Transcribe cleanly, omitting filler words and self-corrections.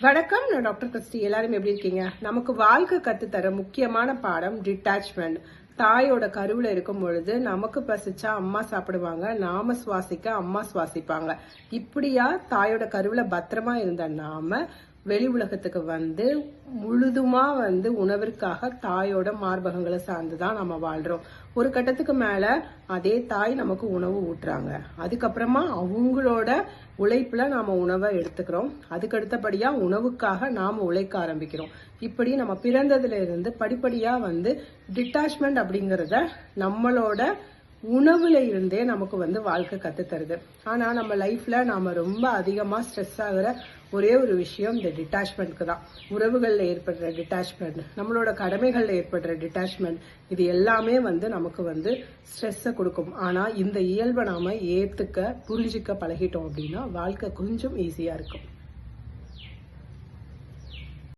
வணக்கம், நான் doctor Christie. எல்லாரும் எப்படி இருக்கீங்க? நமக்கு வாழ்க்கை கத்து தர முக்கியமான பாடம் டிட்டாச்மெண்ட். தாயோட கருவுல இருக்கும் பொழுது நமக்கு பசிச்சா அம்மா சாப்பிடுவாங்க, நாம சுவாசிக்க அம்மா சுவாசிப்பாங்க. இப்படியா தாயோட கருவுல பத்திரமா இருந்த நாம வெளி உலகத்துக்கு முழுதுமா உணவிற்காக தாயோட மார்பகங்களை சார்ந்துதான் நம்ம வாழ்றோம். ஒரு கட்டத்துக்கு மேல அதே தாய் நமக்கு உணவு ஊட்டுறாங்க. அதுக்கப்புறமா அவங்களோட உழைப்புல நாம உணவை எடுத்துக்கிறோம். அதுக்கு அடுத்தபடியா உணவுக்காக நாம உழைக்க ஆரம்பிக்கிறோம். இப்படி நம்ம பிறந்ததுல இருந்து படிப்படியா டிட்டாச்மெண்ட் அப்படிங்கறத நம்மளோட உணவுல இருந்தே நமக்கு வாழ்க்கை கத்து தருது. ஆனா நம்ம லைஃப்ல நாம ரொம்ப அதிகமா ஸ்ட்ரெஸ் ஆகுற ஒரே ஒரு விஷயம் இந்த டிட்டாச்மெண்ட்க்கு தான். உறவுகள்ல ஏற்படுற டிட்டாச்மெண்ட், நம்மளோட கடமைகள்ல ஏற்படுற டிட்டாச்மெண்ட், இது எல்லாமே நமக்கு ஸ்ட்ரெஸ்ஸை கொடுக்கும். ஆனா இந்த இயல்பை நாம ஏத்துக்க புரிஞ்சுக்க பழகிட்டோம் அப்படின்னா வாழ்க்கை கொஞ்சம் ஈஸியா இருக்கும்.